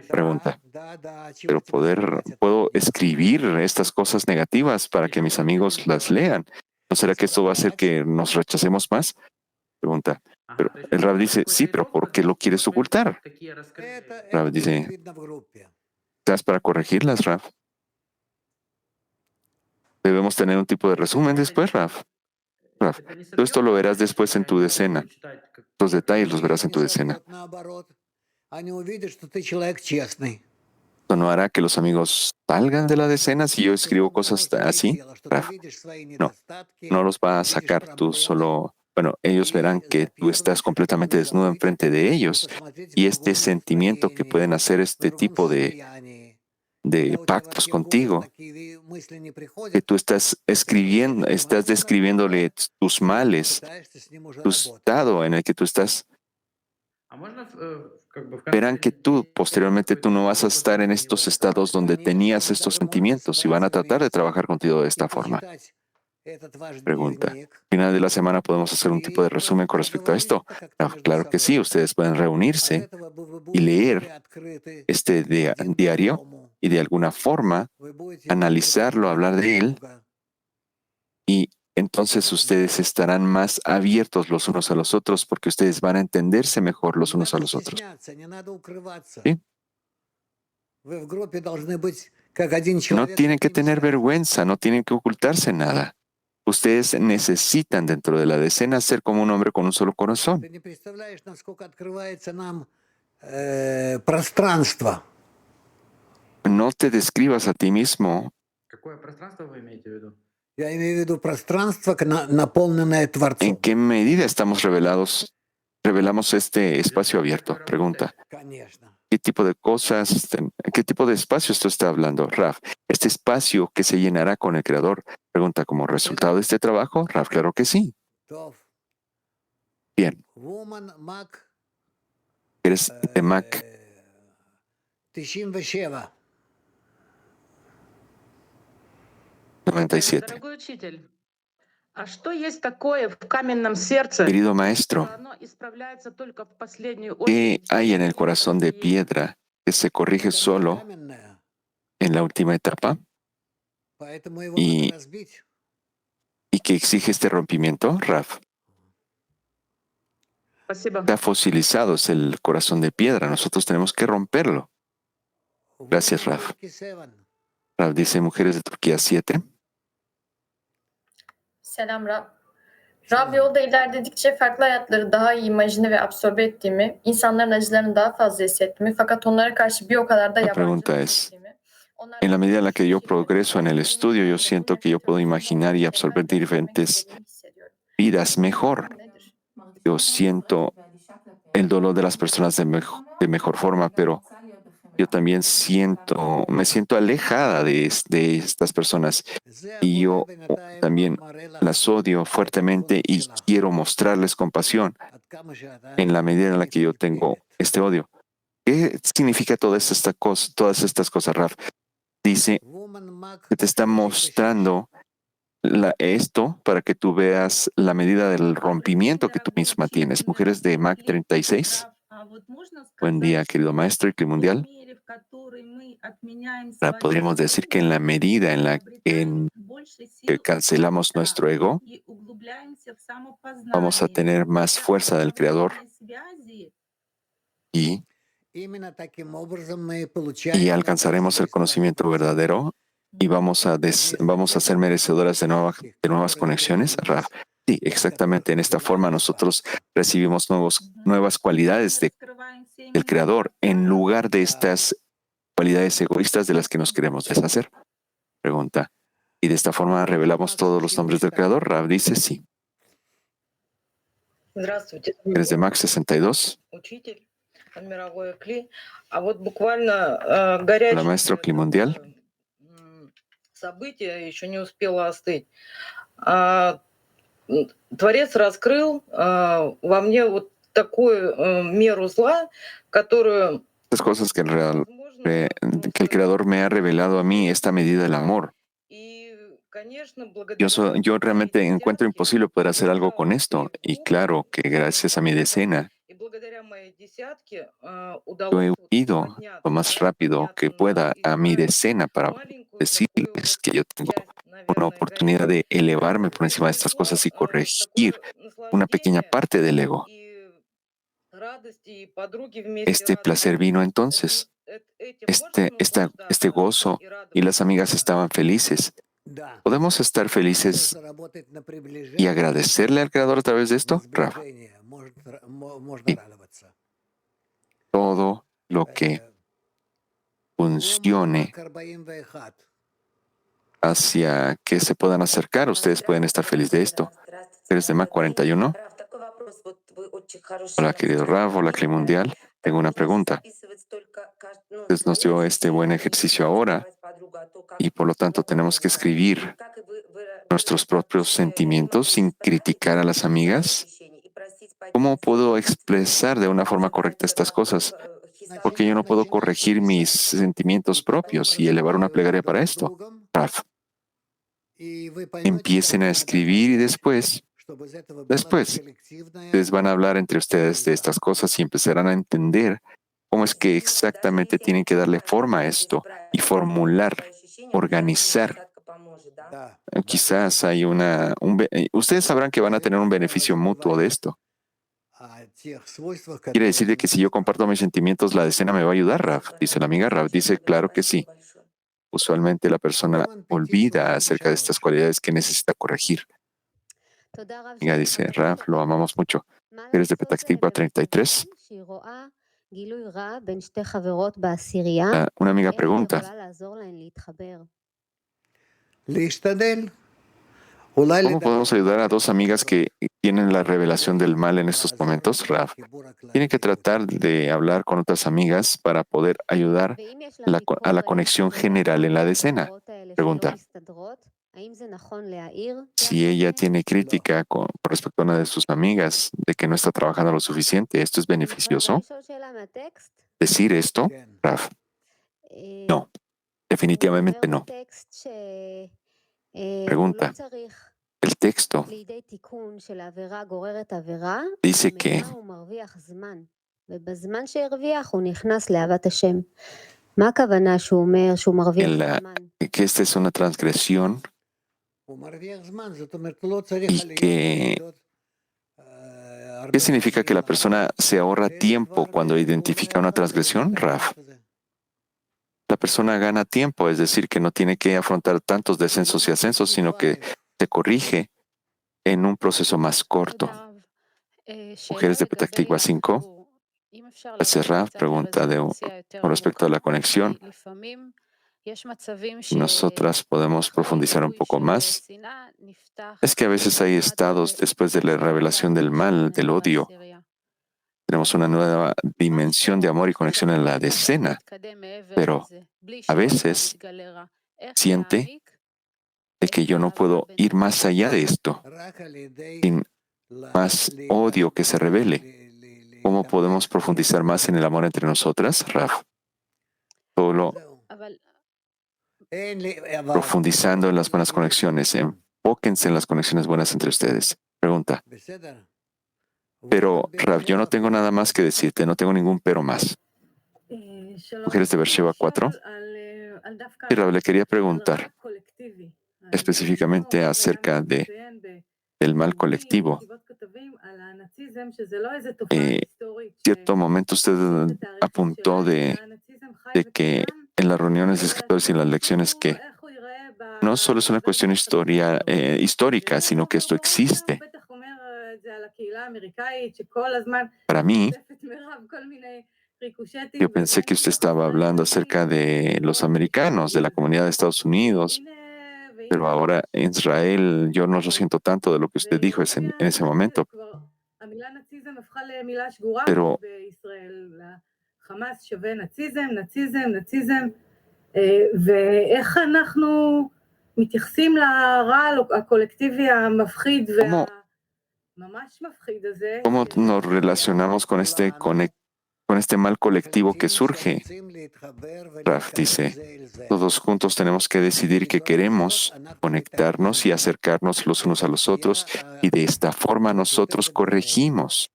Pregunta, Да, да, чего pero тебе скрывать от puedo других? escribir estas cosas negativas para que mis amigos las lean. ¿No será que esto va a hacer que nos rechacemos más? Pregunta. Ага, Pero то есть el у Rab вас dice, какой-то sí, pero итог ¿por qué lo quieres ocultar? такие раскрытия? Rab Это dice, будет видно в группе. ¿estás para corregirlas, Rab? Debemos tener un tipo de resumen después, Rab. Rab, Это не tú esto собьет lo вас, verás конечно, después en я tu не decena. буду читать, как Los detalles los Их verás en не tu decena. собьет, наоборот. Они увидят, что ты человек честный. Esto no hará que los amigos salgan de la decena si yo escribo Вот cosas в том-то и así, дело, что ты Raf. видишь свои No, недостатки, no los va a видишь sacar tú проблемы, solo. Bueno, ellos verán и que tú estás записываешь, completamente чтобы desnudo забыть enfrente de и ellos посмотреть y в este другом sentimiento que pueden настроении, hacer в este другом tipo состоянии. de Когда у тебя pactos вообще в голову contigo, такие мысли не que приходят, tú estás escribiendo, estás describiéndole tus ты males, пытаешься с ним уже tu работать. estado en el que tú estás. А можно как бы в Verán que конце tú, posteriormente, tú no vas a estar en estos estados donde tenías Конечно, estos даже можно sentimientos y van a tratar de собраться trabajar contigo de и esta forma. почитать этот ваш Pregunta. дневник Al final de la semana podemos hacer un tipo de и resumen con respecto a поговорить esto. это как-то Ah, между claro que sí, собой. ustedes pueden От reunirse этого вы y будете leer более открыты este один к diario другому. y de alguna forma Вы будете analizarlo, понимать hablar друг de él друга. y entonces ustedes estarán más abiertos los unos a los otros porque ustedes van a entenderse mejor los Не unos a надо los otros. стесняться, не надо укрываться. ¿Sí? Вы в группе должны быть как один No человек, tienen que одним tener целым. vergüenza, no tienen que ocultarse nada. Ustedes necesitan dentro de la decena ser como un hombre con un solo corazón. Ты не представляешь, насколько открывается нам пространство. No te describas a ti mismo. Какое пространство вы имеете в виду? Я имею в виду пространство, наполненное ¿En Творцом. qué medida estamos revelamos este espacio abierto? Pregunta. Конечно. ¿Qué tipo de cosas, qué tipo de espacio esto está hablando, Raf? Este espacio que se llenará con el Creador. Pregunta, ¿como resultado de este trabajo? Raf, claro que sí. טוב. Bien. Woman Mac Eres de Mac 97. 97. Дорогой учитель, а что есть такое в каменном сердце, Querido что maestro, оно исправляется только в последнюю ¿qué очередь? hay en el corazón de piedra que se corrige solo Каменное. en la última etapa Поэтому его y, надо разбить. y que exige este rompimiento? Raf, Спасибо. está fosilizado, es el corazón de piedra. Nosotros tenemos que romperlo. Gracias, Woman Raf. Turkey 7. Raf dice Mujeres de Turquía 7. Selam Rab. Rab yolda ilerledikçe farklı hayatları daha iyi imajine ve absorbe ettiğimi, insanların acılarını daha fazla hissettiğimi fakat onlara karşı bir o kadar da La yabancı pregunta es, hissettiğimi, onlardan en la medida en la que yo şiddetli progreso en el nefret estudio, yo ettiğimi, siento que yo puedo imaginar y absorber diferentes hissediyorum. vidas mejor. Nedir? Yo siento el dolor de las personas de mejor forma, pero yo también me siento alejada de estas personas y yo también las odio fuertemente y quiero mostrarles compasión en la medida en la que yo tengo este odio. ¿Qué significa todas estas cosas, Raf? Dice Woman Mac que te está mostrando esto para que tú veas la medida del rompimiento que tú misma tienes. Mujeres de Mac 36. Buen día, querido maestro y mundial. Podríamos decir que en la medida en la que cancelamos nuestro ego, vamos a tener más fuerza del Creador y Именно таким образом мы получаем alcanzaremos el conocimiento verdadero y vamos a ser merecedoras de nuevas conexiones, Raf. Sí, exactamente. En esta forma nosotros recibimos nuevas cualidades del Creador en lugar de estas cualidades egoístas de las que nos queremos deshacer. Pregunta. ¿Y de esta forma revelamos todos los nombres del Creador? Raf dice sí. Здравствуйте. ¿Eres de Max 62? Учитель, мировой Кли. А вот буквально горячее Hola, maestro Cli Mundial. событие еще не успело остыть. Творец раскрыл во мне вот такую меру зла, которую... Estas cosas que el Creador me ha revelado a mí, esta medida del amor. Yo realmente encuentro imposible poder hacer algo con esto. Y claro que gracias a mi decena, yo he huido lo más rápido que pueda a mi decena para decirles que yo tengo una oportunidad de elevarme por encima de estas cosas y corregir una pequeña parte del ego. Este placer vino entonces, este gozo, y las amigas estaban felices. ¿Podemos estar felices y agradecerle al Creador a través de esto, Rav? Sí. Todo lo que funcione hacia que se puedan acercar, ustedes pueden estar felices de esto. ¿Eres de MAC 41? Hola, querido Rav, hola, Clima Mundial. Tengo una pregunta. Usted nos dio este buen ejercicio ahora y por lo tanto tenemos que escribir nuestros propios sentimientos sin criticar a las amigas. ¿Cómo puedo expresar de una forma correcta estas cosas? Porque yo no puedo corregir mis sentimientos propios y elevar una plegaria para esto. Rav, empiecen a escribir y después, ustedes van a hablar entre ustedes de estas cosas y empezarán a entender cómo es que exactamente tienen que darle forma a esto y formular, organizar. Quizás hay ustedes sabrán que van a tener un beneficio mutuo de esto. Quiere decir que si yo comparto mis sentimientos, la decena me va a ayudar, Rav. Dice la amiga. Rav dice, claro que sí. Usualmente la persona olvida acerca de estas cualidades que necesita corregir. La amiga dice, Rav, lo amamos mucho. ¿Eres de Petah Tikva 33? Una amiga pregunta, ¿cómo podemos ayudar a dos amigas que tienen la revelación del mal en estos momentos, Rav? Tienen que tratar de hablar con otras amigas para poder ayudar a la conexión general en la decena. Pregunta, si ella tiene crítica con respecto a una de sus amigas de que no está trabajando lo suficiente, ¿esto es beneficioso? ¿Decir esto, Rav? No, definitivamente no. Pregunta, el texto dice que que esta es una transgresión y ¿qué significa que la persona se ahorra tiempo cuando identifica una transgresión, Rav? La persona gana tiempo, es decir, que no tiene que afrontar tantos descensos y ascensos, sino que se corrige en un proceso más corto. Mujeres de Petah Tikva 5. Gracias, Rav. Pregunta con respecto a la conexión. Nosotras podemos profundizar un poco más. Es que a veces hay estados después de la revelación del mal, del odio. Tenemos una nueva dimensión de amor y conexión en la decena, pero a veces siente de que yo no puedo ir más allá de esto, sin más odio que se revele. ¿Cómo podemos profundizar más en el amor entre nosotras, Rav? Solo profundizando en las buenas conexiones. Enfóquense en las conexiones buenas entre ustedes. Pregunta. Pero, Rav, yo no tengo nada más que decirte, no tengo ningún pero más. Mujeres de Beersheba 4. Y Rav, le quería preguntar específicamente acerca del mal colectivo. Cierto momento usted apuntó de que en las reuniones de escritores y en las lecciones que no solo es una cuestión histórica, sino que esto existe. Para mí, yo pensé que usted estaba hablando acerca de los americanos, de la comunidad de Estados Unidos, pero ahora en Israel yo no lo siento tanto de lo que usted dijo en ese momento. Pero ¿cómo nos relacionamos con este mal colectivo que surge? Raf dice, todos juntos tenemos que decidir que queremos conectarnos y acercarnos los unos a los otros, y de esta forma nosotros corregimos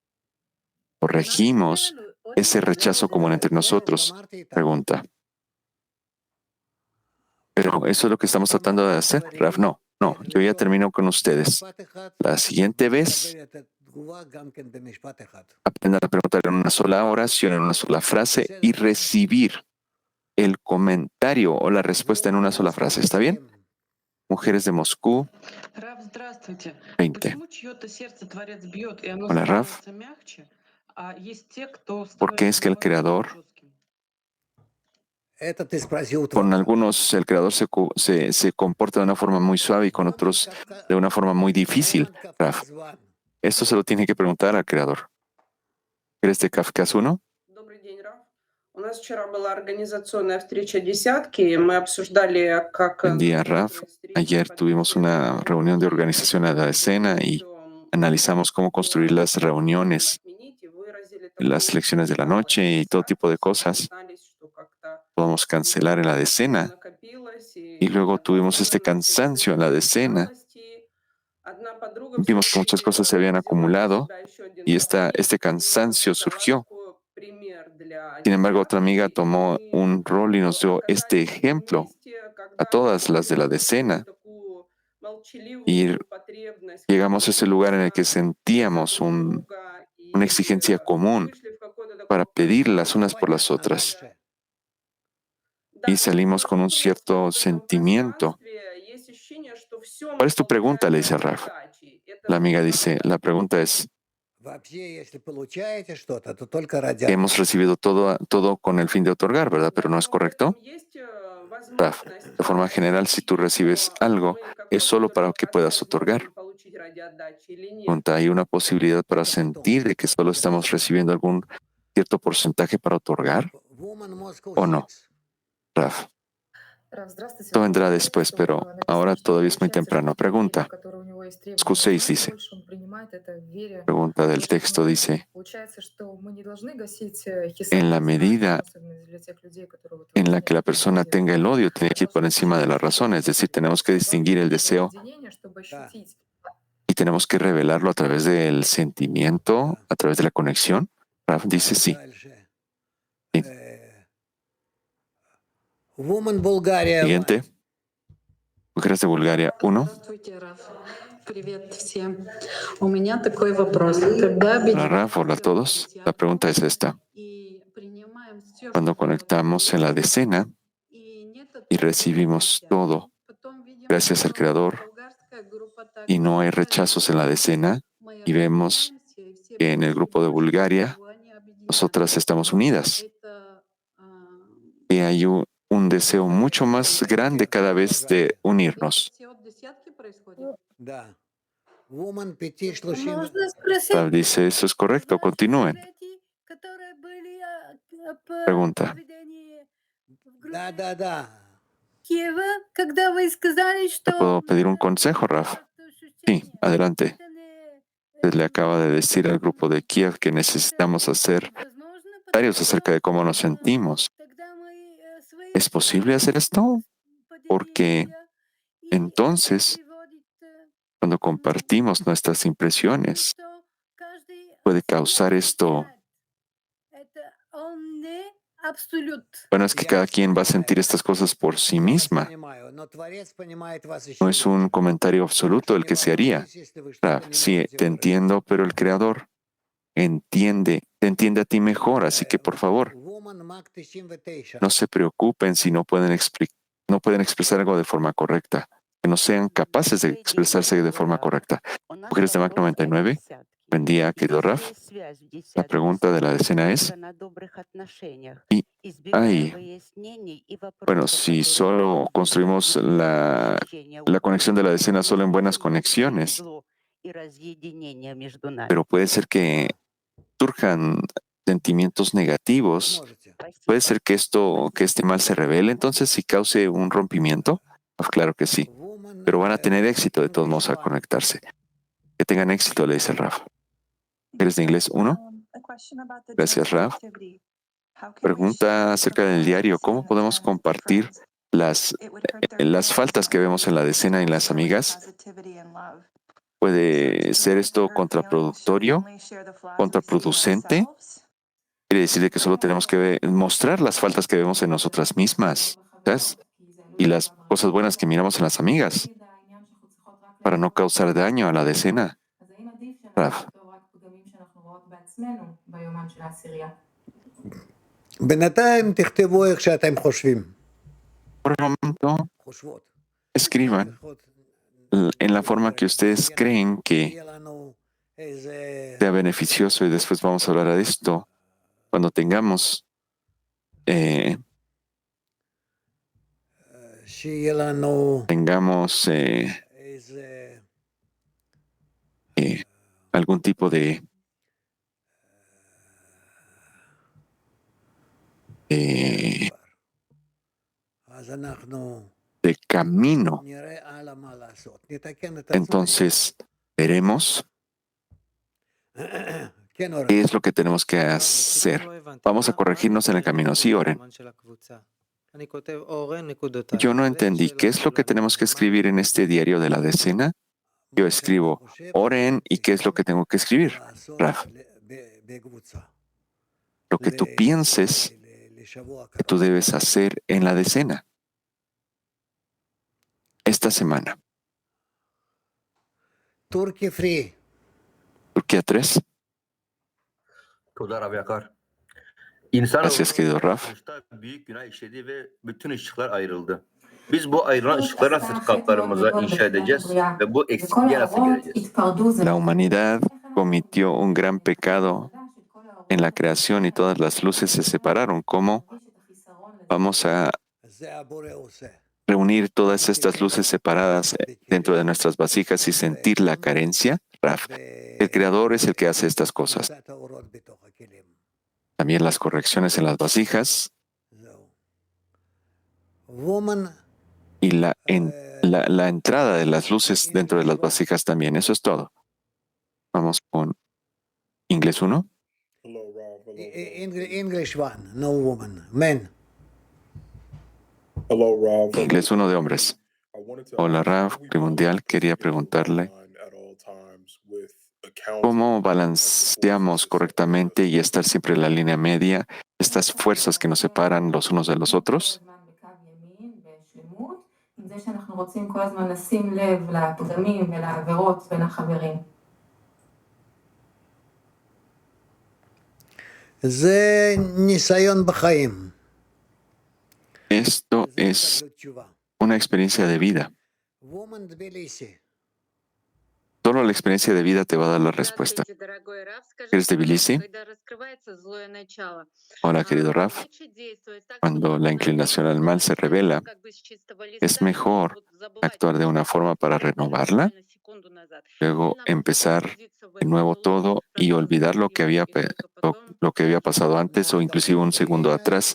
ese rechazo común entre nosotros. Pregunta. ¿Pero eso es lo que estamos tratando de hacer, Raf? No. No, yo ya termino con ustedes. La siguiente vez, aprendan a preguntar en una sola oración, en una sola frase y recibir el comentario o la respuesta en una sola frase. ¿Está bien? Mujeres de Moscú, 20. Hola, Raf. ¿Por qué es que el Creador, con algunos el Creador se comporta de una forma muy suave y con otros de una forma muy difícil, Raf? Esto se lo tiene que preguntar al Creador. ¿Eres de Kafkas 1? Добрый день, Раф. У нас вчера была организационная встреча «Десятки», и мы обсуждали, как... Buen día, Raf. Ayer tuvimos una reunión de organización a la decena y analizamos cómo construir las reuniones, las lecciones de la noche y todo tipo de cosas. Podemos cancelar en la decena. Y luego tuvimos este cansancio en la decena. Vimos que muchas cosas se habían acumulado y este cansancio surgió. Sin embargo, otra amiga tomó un rol y nos dio este ejemplo a todas las de la decena. Y llegamos a ese lugar en el que sentíamos una exigencia común para pedir las unas por las otras. Y salimos con un cierto sentimiento. ¿Cuál es tu pregunta?, le dice a Raf. La amiga dice, la pregunta es, hemos recibido todo con el fin de otorgar, ¿verdad? Pero no es correcto. Raf, de forma general, si tú recibes algo, es solo para que puedas otorgar. Pregunta, ¿hay una posibilidad para sentir de que solo estamos recibiendo algún cierto porcentaje para otorgar? ¿O no? Raf. Esto vendrá después, pero ahora todavía es muy temprano. Pregunta. Q6 dice. Pregunta del texto dice. En la medida en la que la persona tenga el odio, tiene que ir por encima de la razón. Es decir, tenemos que distinguir el deseo y tenemos que revelarlo a través del sentimiento, a través de la conexión. Raf dice sí. Sí. Siguiente. Mujeres de Bulgaria 1. Hola, Raf, hola a todos. La pregunta es esta. Cuando conectamos en la decena y recibimos todo gracias al Creador y no hay rechazos en la decena y vemos que en el grupo de Bulgaria nosotras estamos unidas y hay un deseo mucho más grande cada vez de unirnos. Raf dice, eso es correcto, continúen. Pregunta. ¿Te puedo pedir un consejo, Raf? Sí, adelante. Usted le acaba de decir al grupo de Kiev que necesitamos hacer comentarios acerca de cómo nos sentimos. ¿Es posible hacer esto? Porque entonces, cuando compartimos nuestras impresiones, puede causar esto. Bueno, es que cada quien va a sentir estas cosas por sí misma. No es un comentario absoluto el que se haría. Sí, te entiendo, pero el Creador te entiende a ti mejor, así que por favor, no se preocupen si no pueden expresar algo de forma correcta, que no sean capaces de expresarse de forma correcta. Mujeres de Mac 99, buen día, querido Raf. La pregunta de la decena es, bueno, si solo construimos la conexión de la decena solo en buenas conexiones, pero puede ser que surjan sentimientos negativos, puede ser que este mal se revele entonces y cause un rompimiento. Pues claro que sí, pero van a tener éxito de todos modos al conectarse. Que tengan éxito, le dice el Raf. ¿Eres de inglés 1? Gracias, Raf. Pregunta acerca del diario. ¿Cómo podemos compartir las faltas que vemos en la decena y en las amigas? ¿Puede ser esto contraproducente? Quiere decir que solo tenemos que mostrar las faltas que vemos en nosotras mismas, ¿sabes? Y las cosas buenas que miramos en las amigas. para no causar daño a la decena. Rav. בינתיים תכתבו איך שאתם חושבים. Por el momento, escriban en la forma que ustedes creen que sea beneficioso y después vamos a hablar de esto cuando tengamos algún tipo de camino. Entonces, veremos qué es lo que tenemos que hacer. Vamos a corregirnos en el camino. Sí, Oren. Yo no entendí qué es lo que tenemos que escribir en este diario de la decena. Yo escribo Oren y qué es lo que tengo que escribir, Rav. Lo que tú pienses que tú debes hacer en la decena esta semana. Turkey Free. Turquía 3. Gracias, querido Raf. La humanidad cometió un gran pecado en la creación y todas las luces se separaron. ¿Cómo vamos a reunir todas estas luces separadas dentro de nuestras vasijas y sentir la carencia? Raf, el Creador es el que hace estas cosas. También las correcciones en las vasijas y la entrada de las luces dentro de las vasijas también. Eso es todo. Vamos con Inglés 1. English 1, no woman, men. Inglés 1 de hombres. Hola, Rav, Mundial. Quería preguntarle cómo balanceamos correctamente y estar siempre en la línea media, estas fuerzas que nos separan los unos de los otros. Esto es una experiencia de vida. Solo la experiencia de vida te va a dar la respuesta. ¿Eres de Tbilisi? Hola, querido Raf. Cuando la inclinación al mal se revela, ¿es mejor actuar de una forma para renovarla? Luego empezar de nuevo todo y olvidar lo que había pasado antes o inclusive un segundo atrás.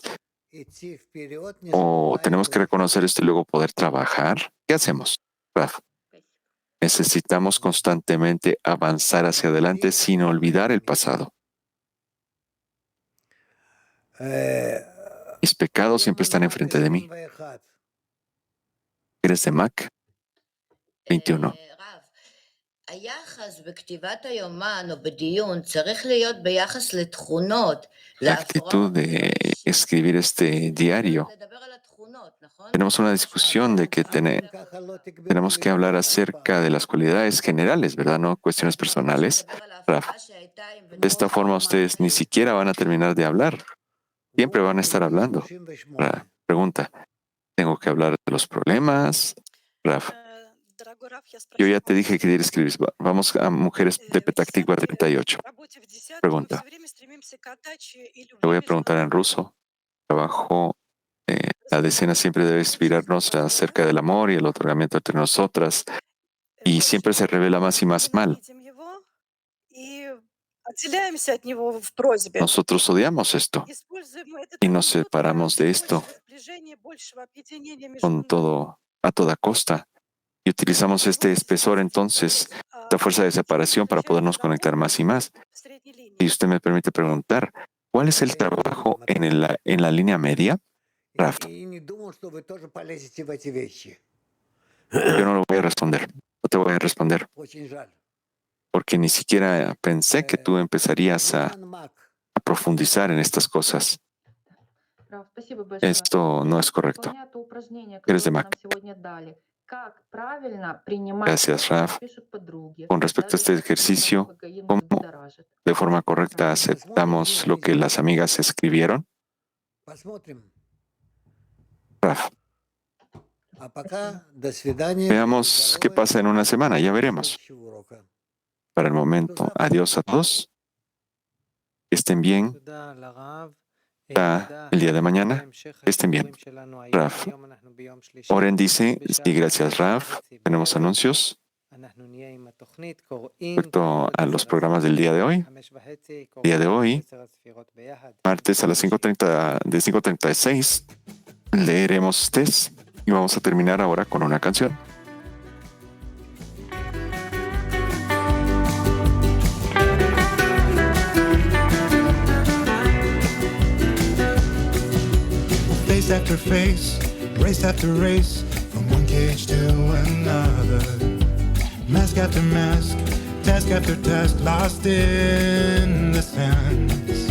¿O tenemos que reconocer esto y luego poder trabajar? ¿Qué hacemos, Raf? Necesitamos constantemente avanzar hacia adelante sin olvidar el pasado. Mis pecados siempre están enfrente de mí. ¿Eres de Mac? 21. La actitud de escribir este diario. Tenemos una discusión de que tenemos que hablar acerca de las cualidades generales, ¿verdad? No cuestiones personales. Rafa, de esta forma ustedes ni siquiera van a terminar de hablar. Siempre van a estar hablando. Pregunta, ¿tengo que hablar de los problemas? Rafa, yo ya te dije que quería escribir. Vamos a Mujeres de Petah Tikva 38. Pregunta. Le voy a preguntar en ruso. Trabajo. La decena siempre debe inspirarnos acerca del amor y el otorgamiento entre nosotras. Y siempre se revela más y más mal. Nosotros odiamos esto y nos separamos de esto a toda costa. Y utilizamos este espesor, entonces, esta fuerza de separación para podernos conectar más y más. Y usted me permite preguntar, ¿cuál es el trabajo en la línea media? Raf, yo no lo voy a responder. No te voy a responder. Porque ni siquiera pensé que tú empezarías a profundizar en estas cosas. Esto no es correcto. Eres de Mac. Gracias, Raf. Con respecto a este ejercicio, ¿cómo de forma correcta aceptamos lo que las amigas escribieron? Raf, veamos qué pasa en una semana, ya veremos. Para el momento, adiós a todos. Que estén bien. El día de mañana, que estén bien. Raf. Oren dice, sí, gracias, Raf. Tenemos anuncios respecto a los programas del día de hoy. Día de hoy, martes a las 5:30, de 5:36, leeremos test y vamos a terminar ahora con una canción. Face after face, race after race, from one cage to another. Mask after mask, task after task, lost in the sands.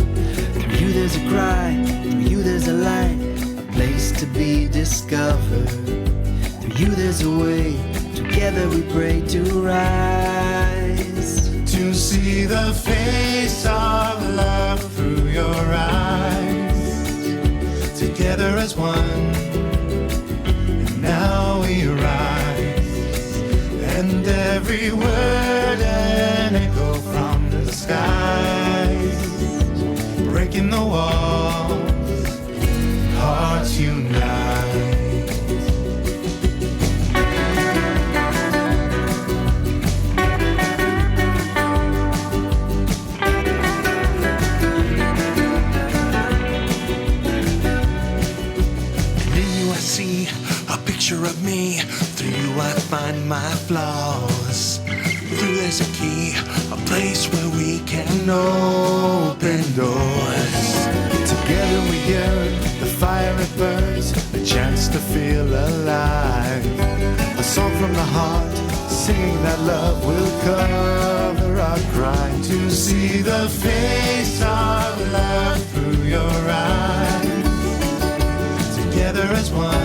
Through you there's a cry, through you there's a light, a place to be discovered. Through you there's a way, together we pray to rise. To see the face of love through your eyes. Together as one, and now we rise, and every word an echo from the skies, breaking the walls, hearts unite. See a picture of me. Through you I find my flaws. Through there's a key, a place where we can open doors. Together we yearn, the fire it burns, a chance to feel alive. A song from the heart, singing that love will cover our crime. To see the face of love through your eyes. Together as one.